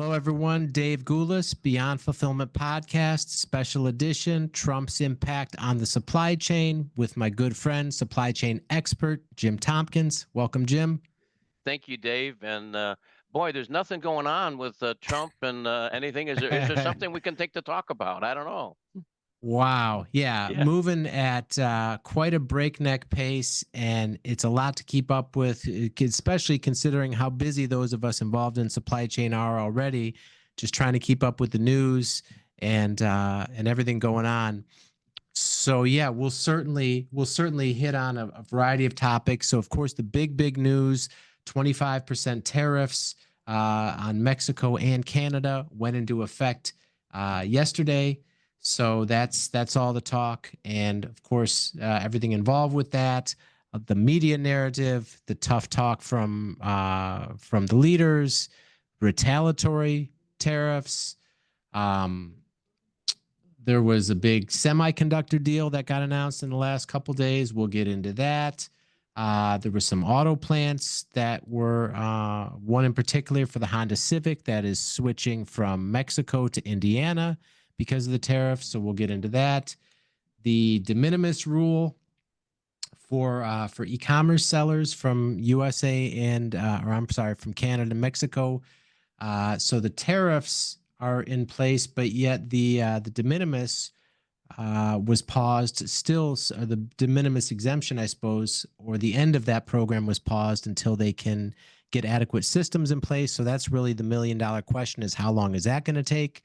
Hello, everyone. Dave Goulas, Beyond Fulfillment Podcast, special edition, Trump's impact on the supply chain with my good friend, supply chain expert, Jim Tompkins. Welcome, Jim. Thank you, Dave. And boy, there's nothing going on with Trump and anything. Is there something we can take to talk about? I don't know. Wow. Yeah. Yeah. Moving at quite a breakneck pace, and it's a lot to keep up with, especially considering how busy those of us involved in supply chain are already, just trying to keep up with the news and everything going on. So yeah, we'll certainly hit on a variety of topics. So of course, the big news: 25% tariffs on Mexico and Canada went into effect yesterday. So that's all the talk, and of course, everything involved with that, the media narrative, the tough talk from the leaders, retaliatory tariffs. Um, there was a big semiconductor deal that got announced in the last couple days. We'll get into that. There were some auto plants that were one in particular for the Honda Civic that is switching from Mexico to Indiana because of the tariffs. So we'll get into that. The de minimis rule for e-commerce sellers from USA or I'm sorry, from Canada, Mexico. So the tariffs are in place, but yet the de minimis was paused. Still, the de minimis exemption, I suppose, or the end of that program was paused until they can get adequate systems in place. So that's really the $1 million question: is how long is that going to take?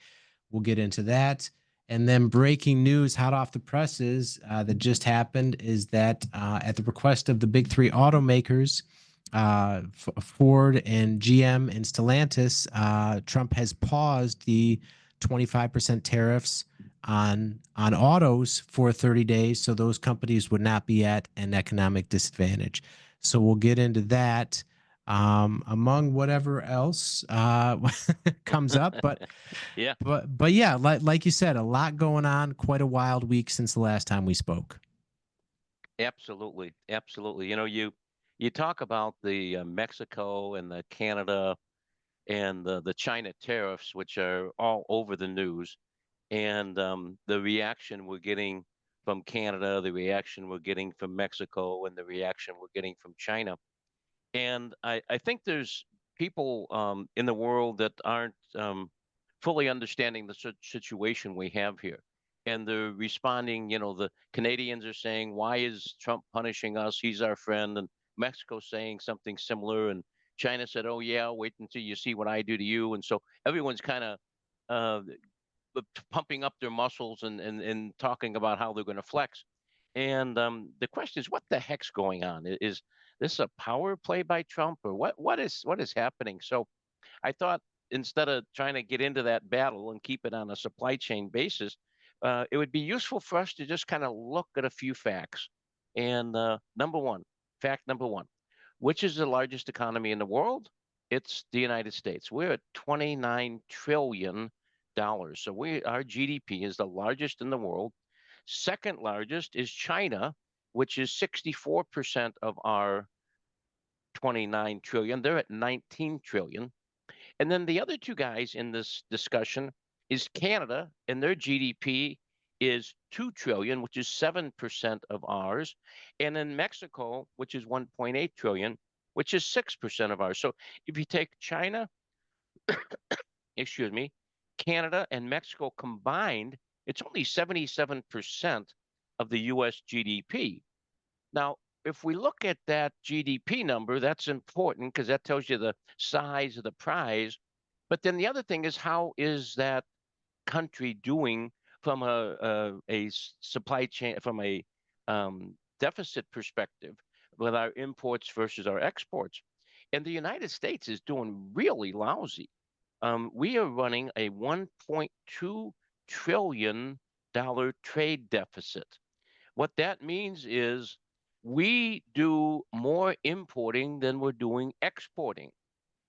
We'll get into that. And then breaking news, hot off the presses, that just happened is that at the request of the big three automakers, Ford and GM and Stellantis, Trump has paused the 25% tariffs on autos for 30 days, so those companies would not be at an economic disadvantage. So we'll get into that among whatever else comes up. But Yeah. but yeah, like you said, a lot going on. Quite a wild week since the last time we spoke. Absolutely. Absolutely. You talk about the Mexico and the Canada and the China tariffs, which are all over the news, and the reaction we're getting from Canada, the reaction we're getting from Mexico, and the reaction we're getting from China. And I think there's people in the world that aren't fully understanding the situation we have here. And they're responding, the Canadians are saying, why is Trump punishing us? He's our friend. And Mexico saying something similar. And China said, oh, yeah, wait until you see what I do to you. And so everyone's kind of uh, pumping up their muscles and talking about how they're going to flex. And the question is, what the heck's going on? Is this a power play by Trump, or what is happening? So I thought, instead of trying to get into that battle and keep it on a supply chain basis, it would be useful for us to just kind of look at a few facts. And fact number one, which is the largest economy in the world? It's the United States. We're at $29 trillion. So our GDP is the largest in the world. Second largest is China, which is 64% of our 29 trillion. They're at 19 trillion. And then the other two guys in this discussion is Canada, and their GDP is 2 trillion, which is 7% of ours. And then Mexico, which is 1.8 trillion, which is 6% of ours. So if you take China, excuse me, Canada and Mexico combined, it's only 77% of the US GDP. Now, if we look at that GDP number, that's important because that tells you the size of the prize. But then the other thing is, how is that country doing from a supply chain, from a deficit perspective, with our imports versus our exports? And the United States is doing really lousy. We are running a $1.2 trillion trade deficit. What that means is we do more importing than we're doing exporting.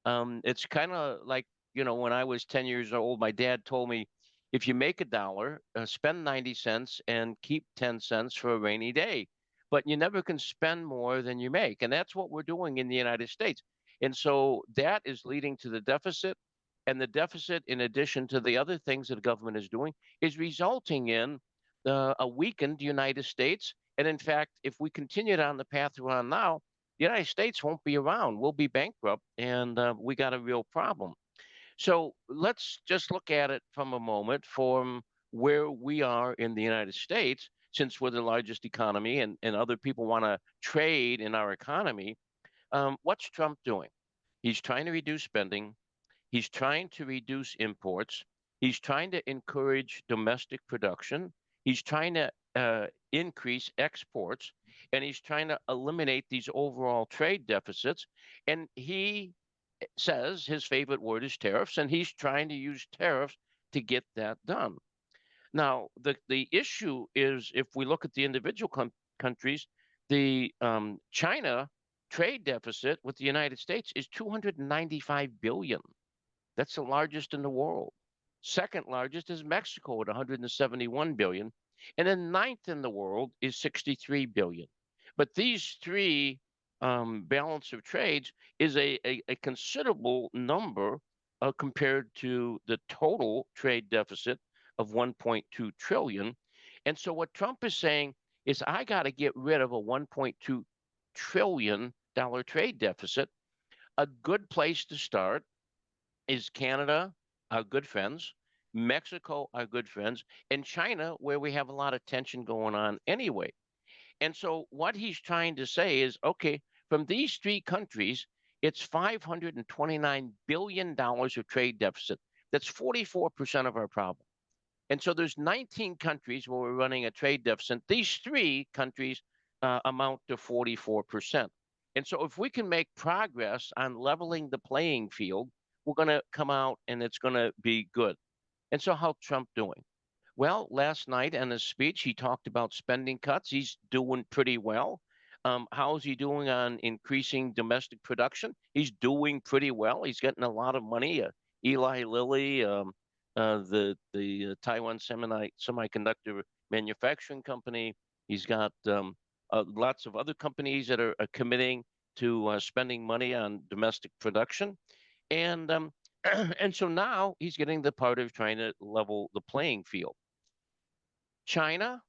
It's kind of like, when I was 10 years old, my dad told me, if you make $1, spend 90 cents and keep 10 cents for a rainy day. But you never can spend more than you make. And that's what we're doing in the United States. And so that is leading to the deficit. And the deficit, in addition to the other things that the government is doing, is resulting in a weakened United States. And in fact, if we continue down the path we're on now, the United States won't be around. We'll be bankrupt, and we got a real problem. So let's just look at it from a moment from where we are in the United States, since we're the largest economy and other people want to trade in our economy. What's Trump doing? He's trying to reduce spending. He's trying to reduce imports. He's trying to encourage domestic production. He's trying to increase exports, and he's trying to eliminate these overall trade deficits. And he says his favorite word is tariffs, and he's trying to use tariffs to get that done. Now, the issue is if we look at the individual countries, the China trade deficit with the United States is 295 billion. That's the largest in the world. Second largest is Mexico at 171 billion. And then ninth in the world is 63 billion. But these three balance of trades is a considerable number compared to the total trade deficit of 1.2 trillion. And so what Trump is saying is I got to get rid of a 1.2 trillion dollar trade deficit. A good place to start is Canada, our good friends, Mexico, our good friends, and China, where we have a lot of tension going on anyway. And so what he's trying to say is, okay, from these three countries, it's $529 billion of trade deficit. That's 44% of our problem. And so there's 19 countries where we're running a trade deficit. These three countries amount to 44%. And so if we can make progress on leveling the playing field, we're going to come out and it's going to be good. And so how's Trump doing? Well, last night in his speech, he talked about spending cuts. He's doing pretty well. How's he doing on increasing domestic production? He's doing pretty well. He's getting a lot of money. Eli Lilly, the Taiwan Semiconductor manufacturing company. He's got lots of other companies that are committing to spending money on domestic production, and and so now he's getting the part of trying to level the playing field. China,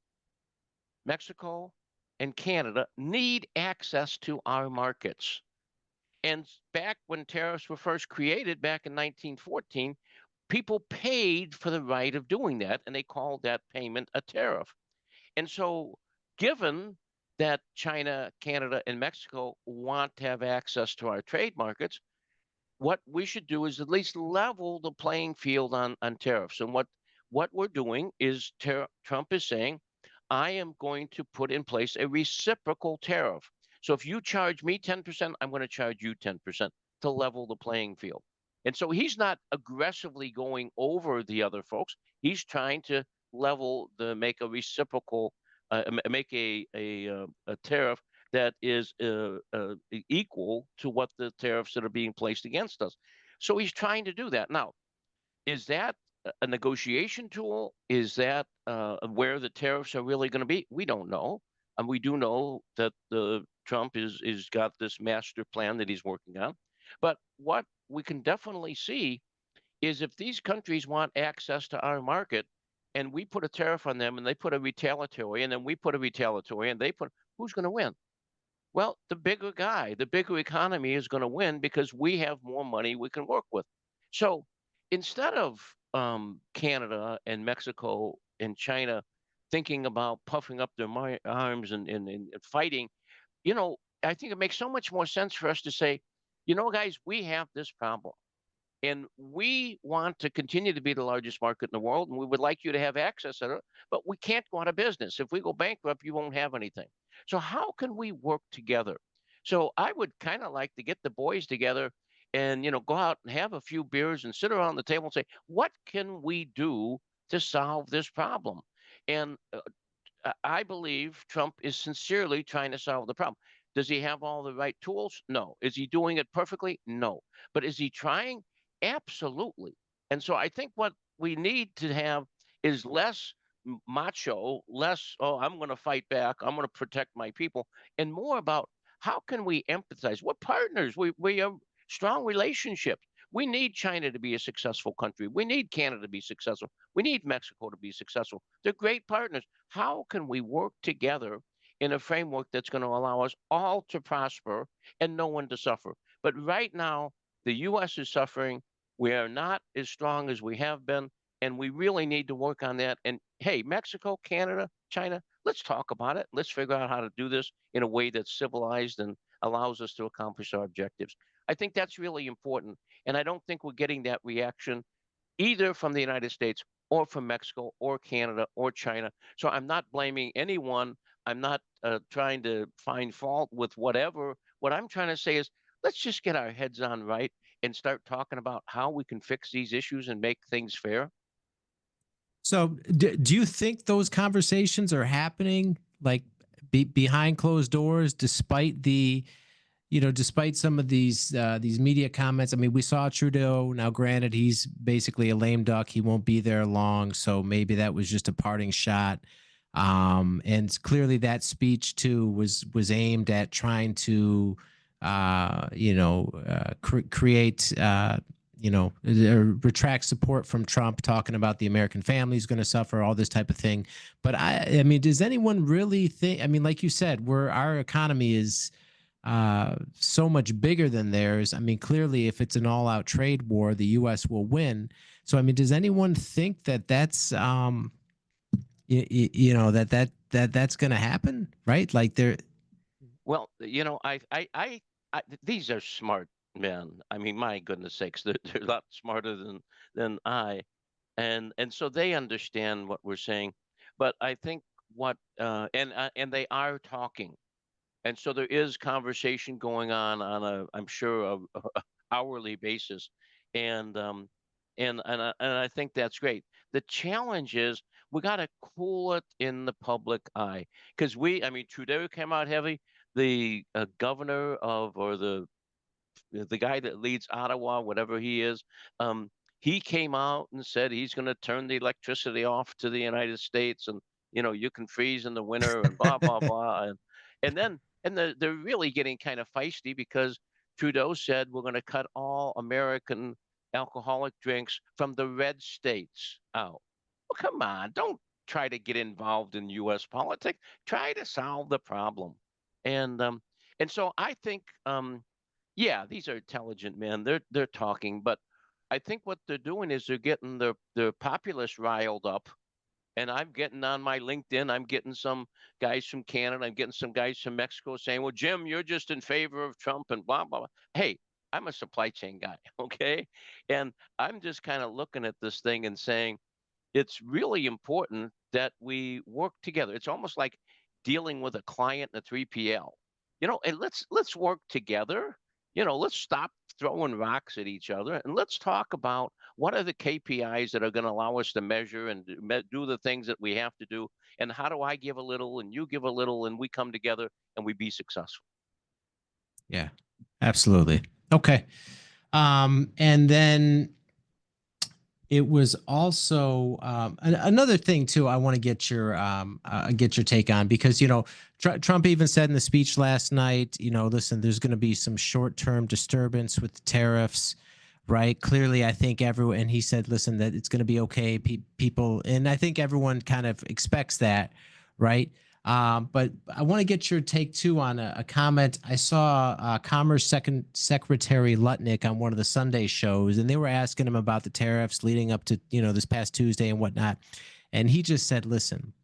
Mexico, and Canada need access to our markets. And back when tariffs were first created back in 1914, people paid for the right of doing that, and they called that payment a tariff. And so, given that China, Canada, and Mexico want to have access to our trade markets, what we should do is at least level the playing field on tariffs. And what we're doing is Trump is saying, I am going to put in place a reciprocal tariff. So if you charge me 10%, I'm going to charge you 10% to level the playing field. And so he's not aggressively going over the other folks. He's trying to make a reciprocal, make a tariff that is equal to what the tariffs that are being placed against us. So he's trying to do that. Now, is that a negotiation tool? Is that where the tariffs are really going to be? We don't know. And we do know that Trump is got this master plan that he's working on. But what we can definitely see is if these countries want access to our market and we put a tariff on them and they put a retaliatory and then we put a retaliatory and they put, who's going to win? Well, the bigger guy, the bigger economy is going to win because we have more money we can work with. So instead of Canada and Mexico and China thinking about puffing up their arms and fighting, I think it makes so much more sense for us to say, guys, we have this problem. And we want to continue to be the largest market in the world, and we would like you to have access to it, but we can't go out of business. If we go bankrupt, you won't have anything. So how can we work together? So I would kind of like to get the boys together and go out and have a few beers and sit around the table and say, what can we do to solve this problem? And I believe Trump is sincerely trying to solve the problem. Does he have all the right tools? No. Is he doing it perfectly? No. But is he trying? Absolutely. And so I think what we need to have is less macho, less, oh, I'm going to fight back, I'm going to protect my people, and more about how can we empathize? We're partners. We have strong relationships. We need China to be a successful country. We need Canada to be successful. We need Mexico to be successful. They're great partners. How can we work together in a framework that's going to allow us all to prosper and no one to suffer? But right now, the U.S. is suffering. We are not as strong as we have been, and we really need to work on that. And hey, Mexico, Canada, China, let's talk about it. Let's figure out how to do this in a way that's civilized and allows us to accomplish our objectives. I think that's really important. And I don't think we're getting that reaction either from the United States or from Mexico or Canada or China. So I'm not blaming anyone. I'm not trying to find fault with whatever. What I'm trying to say is let's just get our heads on right and start talking about how we can fix these issues and make things fair. So, do you think those conversations are happening like behind closed doors, despite the despite some of these media comments? I mean, we saw Trudeau. Now, granted, he's basically a lame duck. He won't be there long, so maybe that was just a parting shot. And clearly, that speech too was aimed at trying to, create, retract support from Trump, talking about the American family is going to suffer, all this type of thing. But I mean, does anyone really think? I mean, like you said, our economy is so much bigger than theirs. I mean, clearly, if it's an all-out trade war, the U.S. will win. So, I mean, does anyone think that that's that's going to happen, right? Like they're Well, these are smart men. I mean, my goodness sakes, they're a lot smarter than I, and so they understand what we're saying. But I think and they are talking. And so there is conversation going on I'm sure, a hourly basis, and I think that's great. The challenge is we got to cool it in the public eye because I mean, Trudeau came out heavy. The governor of or the guy that leads Ottawa, whatever he is, he came out and said he's going to turn the electricity off to the United States, and you can freeze in the winter and blah blah blah, and they're really getting kind of feisty because Trudeau said we're going to cut all American alcoholic drinks from the red states out. Well, come on, don't try to get involved in U.S. politics. Try to solve the problem, and um, and so I think yeah, these are intelligent men. They're talking, but I think what they're doing is they're getting their populace riled up. And I'm getting on my LinkedIn. I'm getting some guys from Canada. I'm getting some guys from Mexico saying, "Well, Jim, you're just in favor of Trump and blah blah blah." Hey, I'm a supply chain guy, okay, and I'm just kind of looking at this thing and saying it's really important that we work together. It's almost like dealing with a client in a 3PL. And let's work together. Let's stop throwing rocks at each other and let's talk about what are the KPIs that are going to allow us to measure and do the things that we have to do, and how do I give a little and you give a little and we come together and we be successful. yeah, absolutely. Okay. And then it was also another thing too. I want to get your take on, because Trump even said in the speech last night, listen, there's going to be some short-term disturbance with the tariffs, right? Clearly, I think everyone, and he said, listen, that it's going to be okay. People, and I think everyone kind of expects that, right? But I want to get your take too on a comment. I saw Commerce Secretary Lutnick on one of the Sunday shows, and they were asking him about the tariffs leading up to this past Tuesday and whatnot, and he just said, "Listen,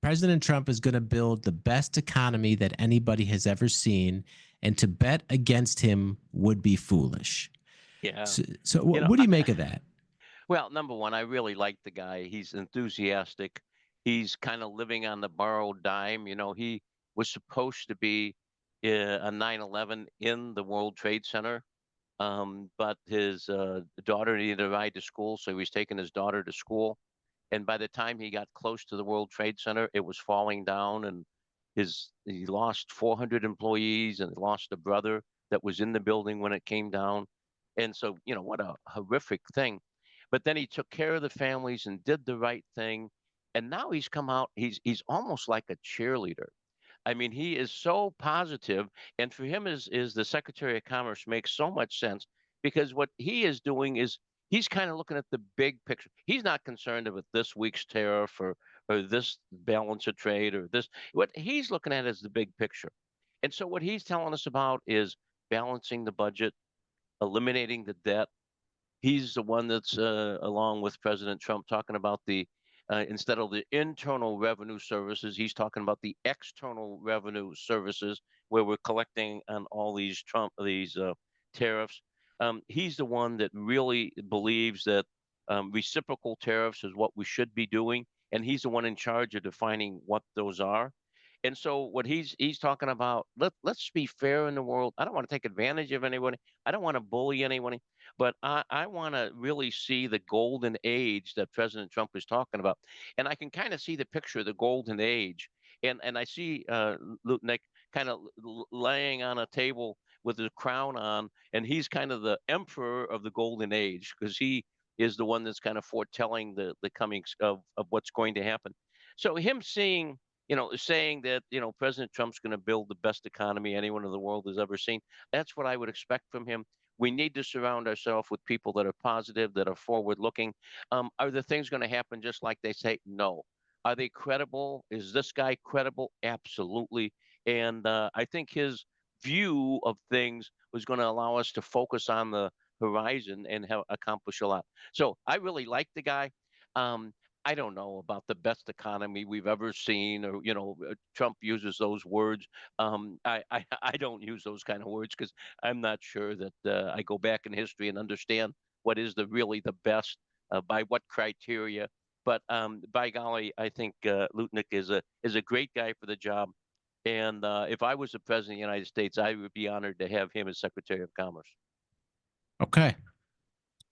President Trump is going to build the best economy that anybody has ever seen, and to bet against him would be foolish." Yeah. So You know, what do you make of that? Well, number one, I really like the guy. He's enthusiastic. He's kind of living on the borrowed dime. He was supposed to be a 9/11 in the World Trade Center, but his daughter needed to ride to school, so he was taking his daughter to school. And by the time he got close to the World Trade Center, it was falling down, and he lost 400 employees and lost a brother that was in the building when it came down. And so, what a horrific thing. But then he took care of the families and did the right thing. And now he's come out, he's almost like a cheerleader. I mean, he is so positive, and for him, is the Secretary of Commerce makes so much sense. because what he is doing is he's kind of looking at the big picture. He's not concerned with this week's tariff or this balance of trade or this. What he's looking at is the big picture. And so what he's telling us about is balancing the budget, eliminating the debt. He's the one that's, along with President Trump, talking about the instead of the internal revenue services, he's talking about the external revenue services where we're collecting on all these tariffs. He's the one that really believes that reciprocal tariffs is what we should be doing, and he's the one in charge of defining what those are. And so what he's talking about, let's be fair in the world. I don't want to take advantage of anybody. I don't want to bully anyone. But I want to really see the golden age that President Trump is talking about. And I can kind of see the picture of the golden age. And I see Lutnick kind of laying on a table with his crown on, and he's kind of the emperor of the golden age because he is the one that's kind of foretelling the comings of what's going to happen. So him seeing, saying that, President Trump's going to build the best economy anyone in the world has ever seen, that's what I would expect from him. We need to surround ourselves with people that are positive, that are forward looking. Are the things going to happen just like they say? No. Are they credible? Is this guy credible? Absolutely. And I think his view of things was going to allow us to focus on the horizon and accomplish a lot. So I really like the guy. Um, I don't know about the best economy we've ever seen, or Trump uses those words. I don't use those kind of words because I'm not sure that I go back in history and understand what is really the best by what criteria. But by golly, I think Lutnick is a great guy for the job. And if I was the president of the United States, I would be honored to have him as Secretary of Commerce. Okay.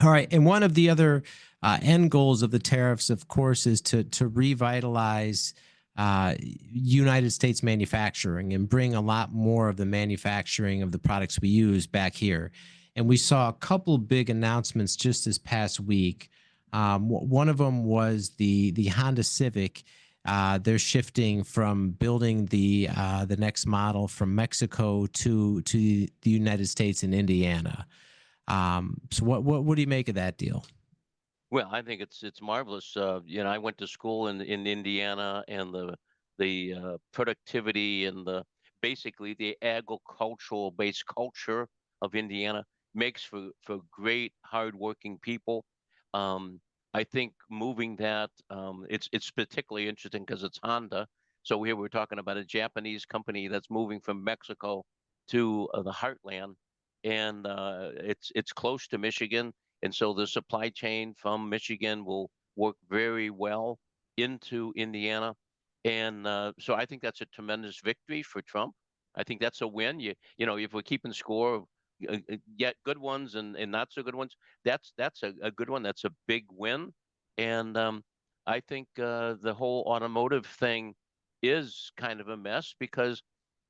All right. And one of the other end goals of the tariffs, of course, is to revitalize United States manufacturing and bring a lot more of the manufacturing of the products we use back here. And we saw a couple big announcements just this past week. One of them was the Honda Civic. They're shifting from building the next model from Mexico to the United States in Indiana. So what do you make of that deal? Well, I think it's marvelous. I went to school in Indiana, and the productivity and the basically the agricultural based culture of Indiana makes for great hardworking people. Um, I think moving that it's particularly interesting because it's Honda. So here we're talking about a Japanese company that's moving from Mexico to the heartland, and it's close to Michigan, and so the supply chain from Michigan will work very well into Indiana. And so I think that's a tremendous victory for Trump. I think that's a win. If we're keeping score of yet good ones and not so good ones, that's a good one. That's a big win. And I think the whole automotive thing is kind of a mess because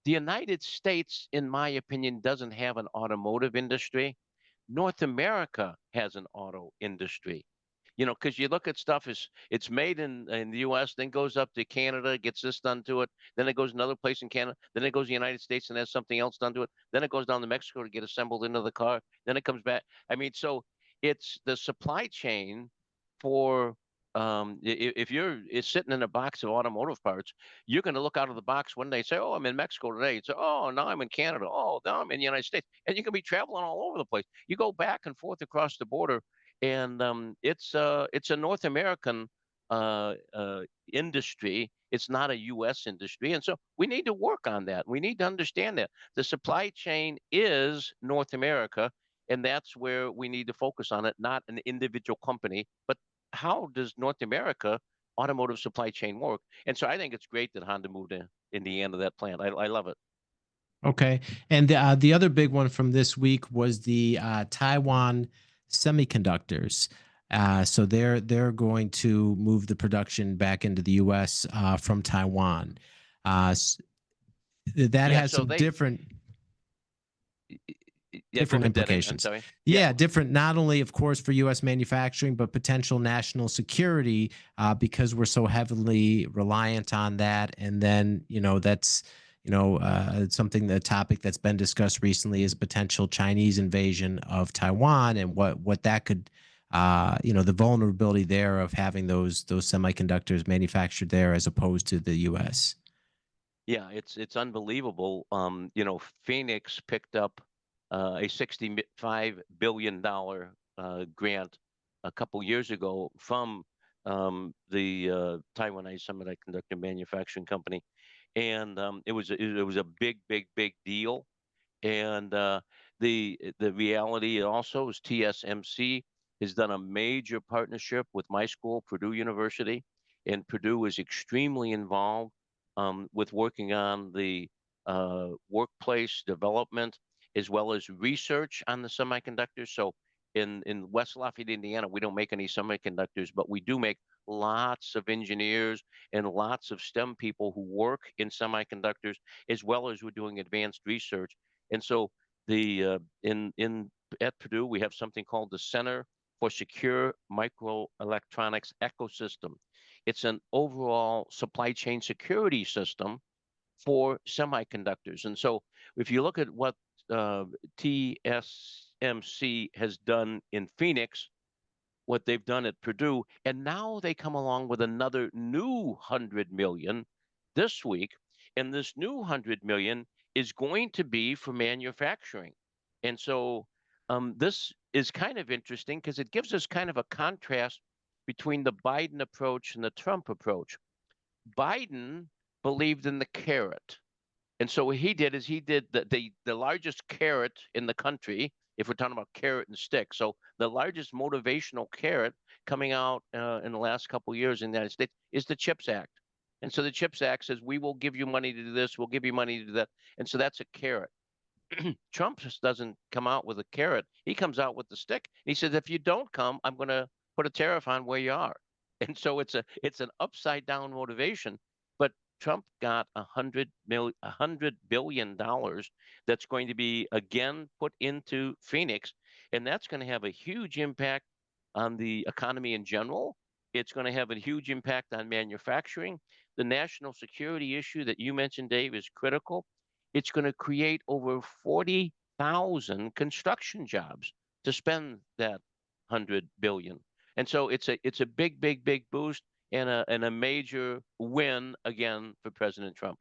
the United States, in my opinion, doesn't have an automotive industry. North America has an auto industry. Because you look at stuff, it's made in the U.S., then goes up to Canada, gets this done to it, then it goes another place in Canada, then it goes to the United States and has something else done to it, then it goes down to Mexico to get assembled into the car, then it comes back. I mean, so it's the supply chain for if you're sitting in a box of automotive parts, you're going to look out of the box one day and say, "Oh, I'm in Mexico today." It's "Oh, now I'm in Canada. Oh, now I'm in the United States," and you can be traveling all over the place. You go back and forth across the border, and it's a North American industry. It's not a U.S. industry, and so we need to work on that. We need to understand that the supply chain is North America, and that's where we need to focus on it, not an individual company, but how does North America automotive supply chain work? And so I think it's great that Honda moved in Indiana to that plant. I love it. Okay. And the other big one from this week was the Taiwan Semiconductors. So they're going to move the production back into the U.S. From Taiwan. That Yeah, has so some they yeah, go different ahead, Denny. I'm implications. sorry. Yeah. Yeah, different not only, of course, for U.S. manufacturing, but potential national security because we're so heavily reliant on that. And then, that's, something, the topic that's been discussed recently is potential Chinese invasion of Taiwan, and what that could, the vulnerability there of having those semiconductors manufactured there as opposed to the U.S. Yeah, it's unbelievable. Phoenix picked up a $65 billion grant a couple years ago from the Taiwanese Semiconductor Manufacturing Company, and it was a big, big, big deal. And the reality also is TSMC has done a major partnership with my school, Purdue University, and Purdue is extremely involved with working on the workplace development as well as research on the semiconductors. So in West Lafayette, Indiana, we don't make any semiconductors, but we do make lots of engineers and lots of STEM people who work in semiconductors, as well as we're doing advanced research. And so the in at Purdue, we have something called the Center for Secure Microelectronics Ecosystem. It's an overall supply chain security system for semiconductors. And so if you look at what TSMC has done in Phoenix, what they've done at Purdue, and now they come along with another new 100 million this week, and this new 100 million is going to be for manufacturing. And so this is kind of interesting because it gives us kind of a contrast between the Biden approach and the Trump approach. Biden believed in the carrot. And so what he did is he did the largest carrot in the country, if we're talking about carrot and stick. So the largest motivational carrot coming out in the last couple of years in the United States is the CHIPS Act. And so the CHIPS Act says we will give you money to do this, we'll give you money to do that. And so that's a carrot. Trump just doesn't come out with a carrot. He comes out with the stick. He says, if you don't come, I'm going to put a tariff on where you are. And so it's an upside down motivation. But Trump got $100 billion that's going to be again put into Phoenix, and that's going to have a huge impact on the economy in general. It's going to have a huge impact on manufacturing. The national security issue that you mentioned, Dave, is critical. It's going to create over 40,000 construction jobs to spend that 100 billion. And so it's a big, big, big boost and a major win again for President Trump.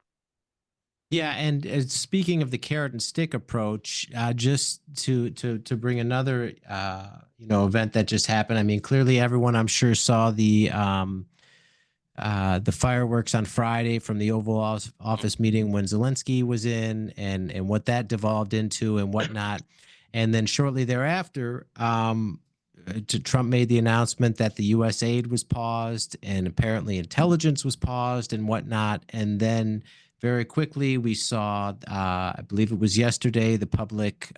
Yeah, and speaking of the carrot and stick approach, just to bring another event that just happened. I mean, clearly everyone I'm sure saw the fireworks on Friday from the Oval Office meeting when Zelensky was in, and what that devolved into and whatnot. And then shortly thereafter, Trump made the announcement that the U.S. aid was paused and apparently intelligence was paused and whatnot. And then very quickly we saw, I believe it was yesterday, the public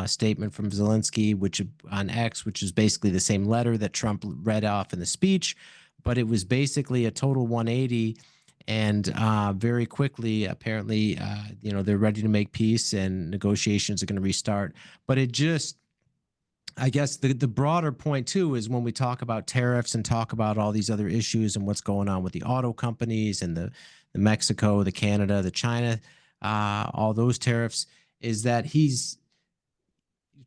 statement from Zelensky, which on X, which is basically the same letter that Trump read off in the speech, but it was basically a total 180. And very quickly, apparently, they're ready to make peace and negotiations are going to restart. But it just, I guess the broader point too is when we talk about tariffs and talk about all these other issues and what's going on with the auto companies and the Mexico, the Canada, the China, all those tariffs, is that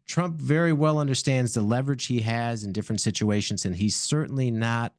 Trump very well understands the leverage he has in different situations, and he's certainly not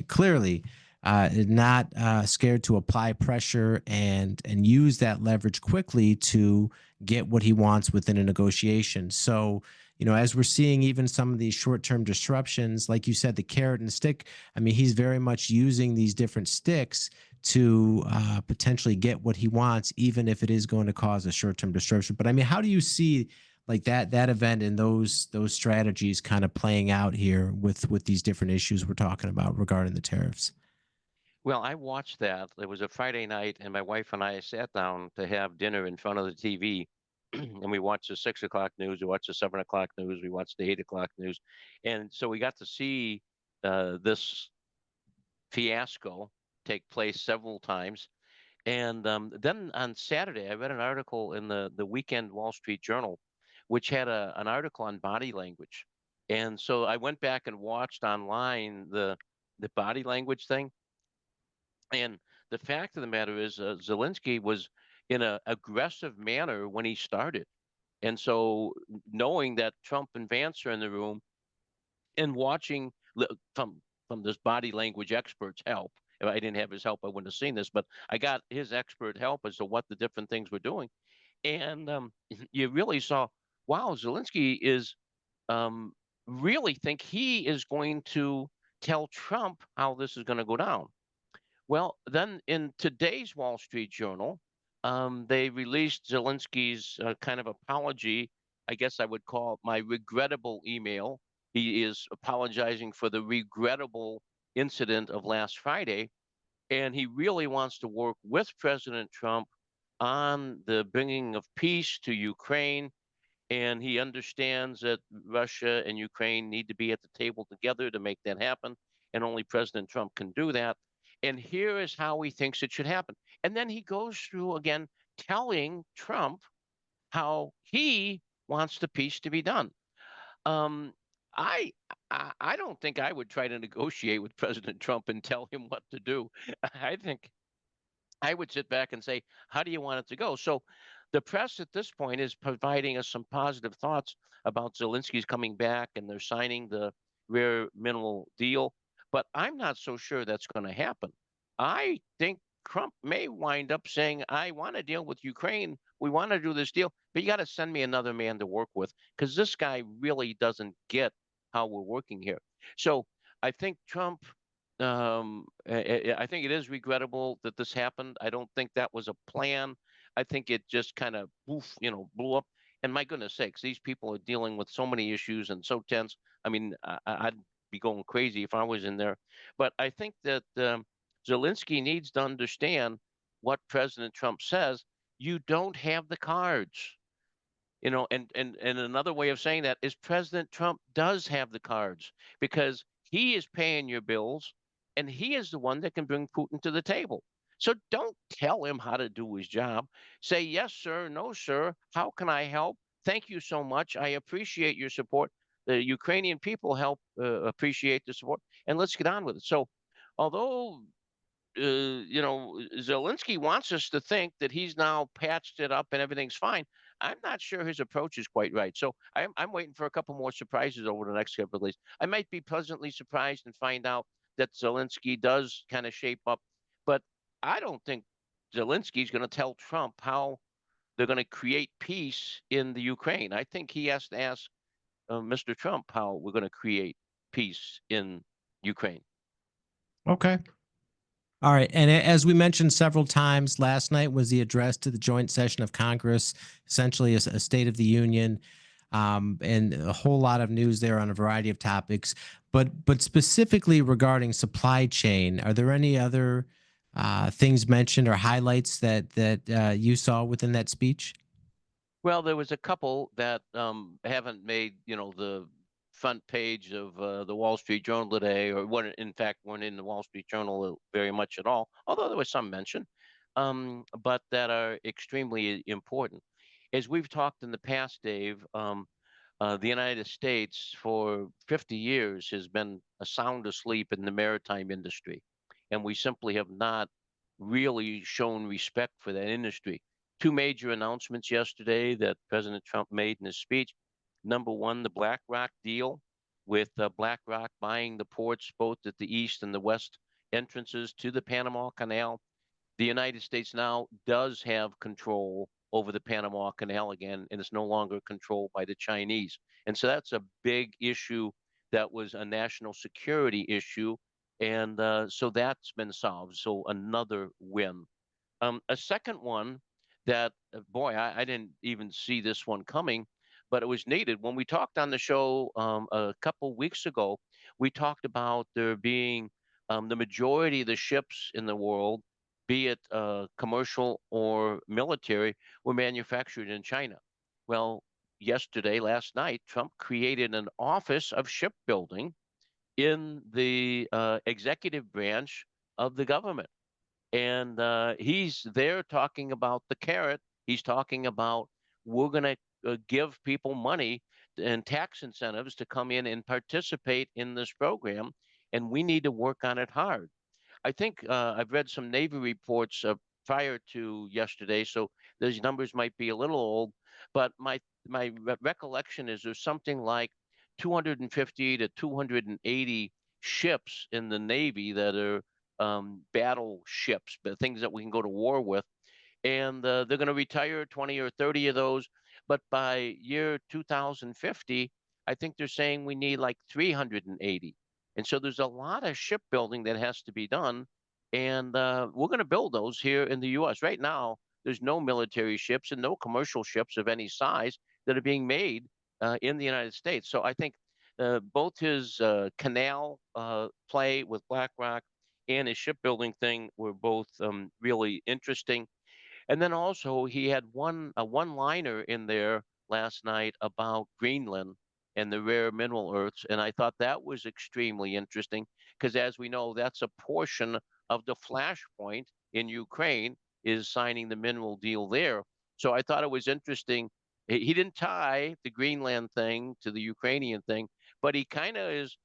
clearly not scared to apply pressure and use that leverage quickly to get what he wants within a negotiation. So, as we're seeing even some of these short-term disruptions, like you said, the carrot and stick, I mean, he's very much using these different sticks to potentially get what he wants, even if it is going to cause a short-term disruption. But I mean, how do you see like that event and those strategies kind of playing out here with these different issues we're talking about regarding the tariffs? Well, I watched that. It was a Friday night, and my wife and I sat down to have dinner in front of the TV. And we watched the 6 o'clock news, we watched the 7 o'clock news, we watched the 8 o'clock news. And so we got to see this fiasco take place several times. And then on Saturday, I read an article in the weekend Wall Street Journal, which had an article on body language. And so I went back and watched online the body language thing. And the fact of the matter is, Zelensky was in a aggressive manner when he started. And so knowing that Trump and Vance are in the room and watching from this body language expert's help. If I didn't have his help, I wouldn't have seen this, but I got his expert help as to what the different things we're doing. And you really saw, wow, Zelensky is um, really think he is going to tell Trump how this is going to go down. Well, then in today's Wall Street Journal, they released Zelensky's kind of apology. I guess I would call it my regrettable email. He is apologizing for the regrettable incident of last Friday, and he really wants to work with President Trump on the bringing of peace to Ukraine, and he understands that Russia and Ukraine need to be at the table together to make that happen, and only President Trump can do that. And here is how he thinks it should happen. And then he goes through again telling Trump how he wants the peace to be done. Um, I, I don't think I would try to negotiate with President Trump and tell him what to do. I think I would sit back and say, how do you want it to go? So the press at this point is providing us some positive thoughts about Zelensky's coming back and they're signing the rare mineral deal. But I'm not so sure that's going to happen. I think Trump may wind up saying, I want to deal with Ukraine. We want to do this deal, but you got to send me another man to work with because this guy really doesn't get how we're working here. So I think Trump I think it is regrettable that this happened. I don't think that was a plan. I think it just kind of blew up. And my goodness sakes, these people are dealing with so many issues and so tense. I mean, I'd be going crazy if I was in there. But I think that Zelensky needs to understand what President Trump says. You don't have the cards. And another way of saying that is President Trump does have the cards because he is paying your bills and he is the one that can bring Putin to the table. So don't tell him how to do his job. Say, yes, sir, no, sir. How can I help? Thank you so much. I appreciate your support. The Ukrainian people help appreciate the support, and let's get on with it. So, although Zelensky wants us to think that he's now patched it up and everything's fine. I'm not sure his approach is quite right. So I'm waiting for a couple more surprises over the next couple of days. I might be pleasantly surprised and find out that Zelensky does kind of shape up, but I don't think Zelensky's going to tell Trump how they're going to create peace in the Ukraine. I think he has to ask Mr. Trump how we're going to create peace in Ukraine. Okay. All right. And as we mentioned several times, last night was the address to the joint session of Congress, essentially a State of the Union, and a whole lot of news there on a variety of topics. But specifically regarding supply chain, are there any other things mentioned or highlights that you saw within that speech? Well, there was a couple that haven't made, the front page of the Wall Street Journal today, or weren't, in fact, weren't in the Wall Street Journal very much at all, although there was some mention, but that are extremely important. As we've talked in the past, Dave, the United States for 50 years has been sound asleep in the maritime industry, and we simply have not really shown respect for that industry. Two major announcements yesterday that President Trump made in his speech. Number one, the BlackRock deal with BlackRock buying the ports both at the east and the west entrances to the Panama Canal. The United States now does have control over the Panama Canal again, and it's no longer controlled by the Chinese. And so that's a big issue that was a national security issue. And so that's been solved. So another win. A second one that, boy, I didn't even see this one coming, but it was needed. When we talked on the show a couple weeks ago, we talked about there being the majority of the ships in the world, be it commercial or military, were manufactured in China. Well, last night, Trump created an office of shipbuilding in the executive branch of the government. And he's there talking about the carrot. He's talking about we're going to give people money and tax incentives to come in and participate in this program, and we need to work on it hard. I think I've read some Navy reports prior to yesterday, so those numbers might be a little old. But my recollection is there's something like 250 to 280 ships in the Navy that are battle ships, but things that we can go to war with, and they're going to retire 20 or 30 of those. But by year 2050, I think they're saying we need like 380. And so there's a lot of shipbuilding that has to be done. And we're going to build those here in the US. Right now, there's no military ships and no commercial ships of any size that are being made in the United States. So I think both his canal play with BlackRock and his shipbuilding thing were both really interesting. And then also he had a one-liner in there last night about Greenland and the rare mineral earths, and I thought that was extremely interesting because, as we know, that's a portion of the flashpoint in Ukraine is signing the mineral deal there. So I thought it was interesting. He didn't tie the Greenland thing to the Ukrainian thing, but he kind of is,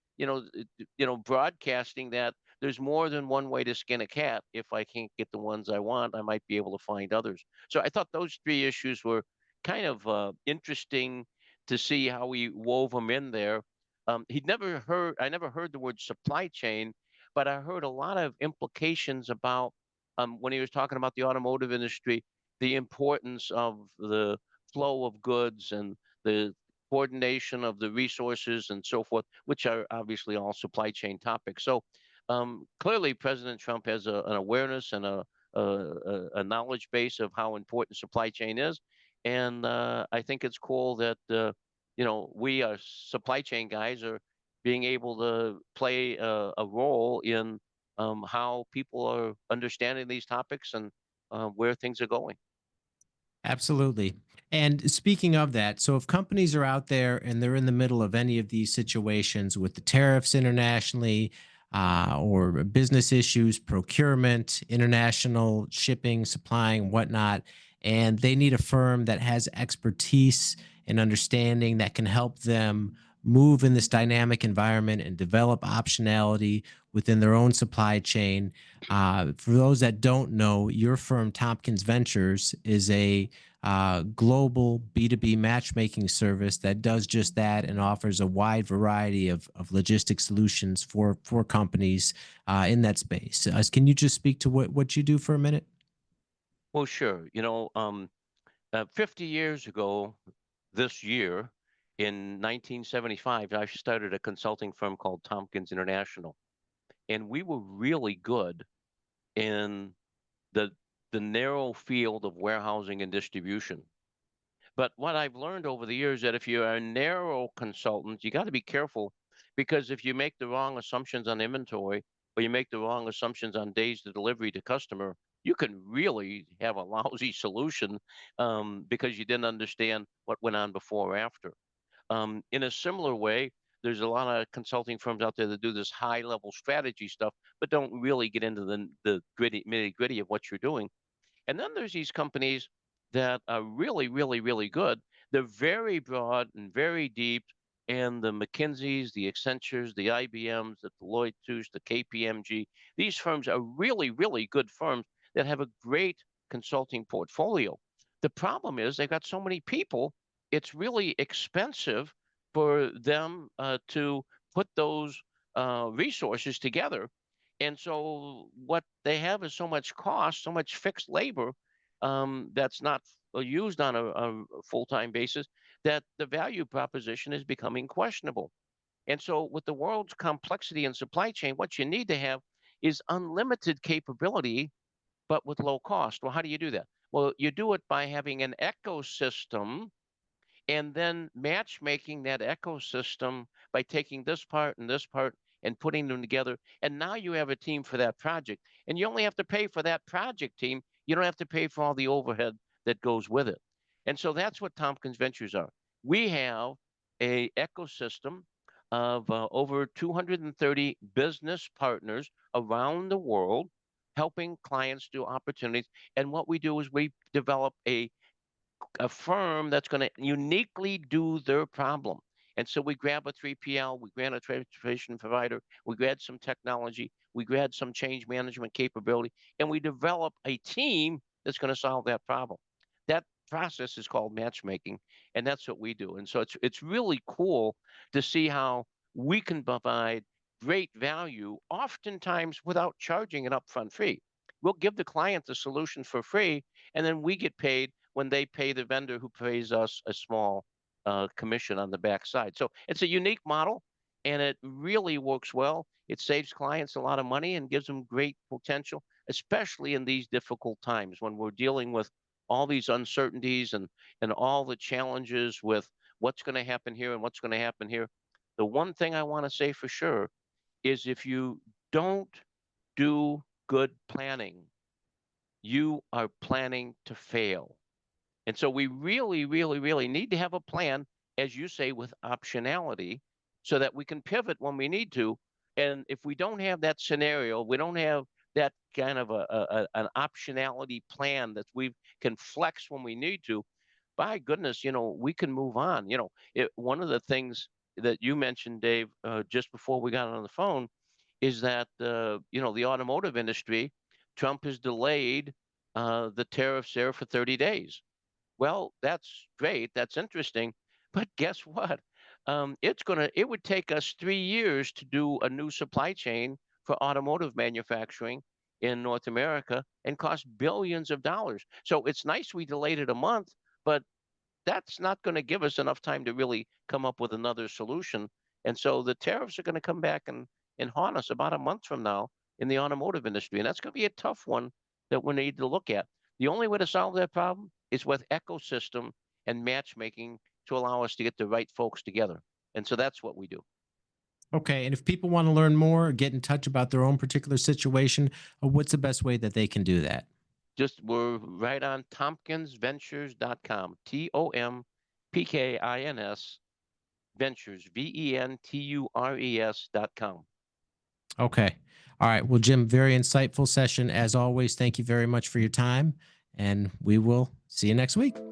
broadcasting that there's more than one way to skin a cat. If I can't get the ones I want, I might be able to find others. So I thought those three issues were kind of interesting to see how he wove them in there. I never heard the word supply chain, but I heard a lot of implications about when he was talking about the automotive industry, the importance of the flow of goods and the coordination of the resources and so forth, which are obviously all supply chain topics. So clearly, President Trump has an awareness and a knowledge base of how important supply chain is, and I think it's cool that we as supply chain guys are being able to play a role in how people are understanding these topics and where things are going. Absolutely. And speaking of that, so if companies are out there and they're in the middle of any of these situations with the tariffs internationally, or business issues, procurement, international shipping, supplying, whatnot, and they need a firm that has expertise and understanding that can help them move in this dynamic environment and develop optionality within their own supply chain. For those that don't know, your firm, Tompkins Ventures, is a global B2B matchmaking service that does just that and offers a wide variety of logistic solutions for companies in that space. Can you just speak to what you do for a minute? Well, sure. 50 years ago, this year, in 1975, I started a consulting firm called Tompkins International, and we were really good in the the narrow field of warehousing and distribution. But what I've learned over the years that if you're a narrow consultant, you got to be careful because if you make the wrong assumptions on inventory or you make the wrong assumptions on days to delivery to customer, you can really have a lousy solution because you didn't understand what went on before or after. In a similar way, there's a lot of consulting firms out there that do this high level strategy stuff, but don't really get into the gritty nitty gritty of what you're doing. And then there's these companies that are really, really, really good. They're very broad and very deep. And the McKinseys, the Accentures, the IBMs, the Deloitte Touche, the KPMG, these firms are really, really good firms that have a great consulting portfolio. The problem is they've got so many people, it's really expensive for them to put those resources together, and so what they have is so much cost, so much fixed labor that's not used on a full-time basis that the value proposition is becoming questionable. And so with the world's complexity in supply chain, what you need to have is unlimited capability, but with low cost. Well, how do you do that? Well, you do it by having an ecosystem and then matchmaking that ecosystem by taking this part and putting them together. And now you have a team for that project. And you only have to pay for that project team. You don't have to pay for all the overhead that goes with it. And so that's what Tompkins Ventures are. We have a ecosystem of over 230 business partners around the world helping clients do opportunities. And what we do is we develop a firm that's going to uniquely do their problem. And so we grab a 3PL, we grab a transportation provider, we grab some technology, we grab some change management capability, and we develop a team that's going to solve that problem. That process is called matchmaking, and that's what we do. And so it's really cool to see how we can provide great value, oftentimes without charging an upfront fee. We'll give the client the solution for free, and then we get paid when they pay the vendor who pays us a small commission on the backside. So it's a unique model, and it really works well. It saves clients a lot of money and gives them great potential, especially in these difficult times when we're dealing with all these uncertainties and all the challenges with what's going to happen here and what's going to happen here. The one thing I want to say for sure is if you don't do good planning, you are planning to fail. And so we really, really, really need to have a plan, as you say, with optionality so that we can pivot when we need to. And if we don't have that scenario, we don't have that kind of an optionality plan that we can flex when we need to, by goodness, we can move on. One of the things that you mentioned, Dave, just before we got on the phone, is that the automotive industry, Trump has delayed the tariffs there for 30 days. Well, that's great. That's interesting. But guess what? It would take us 3 years to do a new supply chain for automotive manufacturing in North America and cost billions of dollars. So it's nice we delayed it a month, but that's not going to give us enough time to really come up with another solution. And so the tariffs are going to come back and haunt us about a month from now in the automotive industry. And that's going to be a tough one that we need to look at. The only way to solve that problem is with ecosystem and matchmaking to allow us to get the right folks together. And so that's what we do. Okay. And if people want to learn more or get in touch about their own particular situation, what's the best way that they can do that? Just we're right on tompkinsventures.com. TOMPKINS Ventures, VENTURES.com. Okay. All right. Well, Jim, very insightful session as always. Thank you very much for your time. And we will see you next week.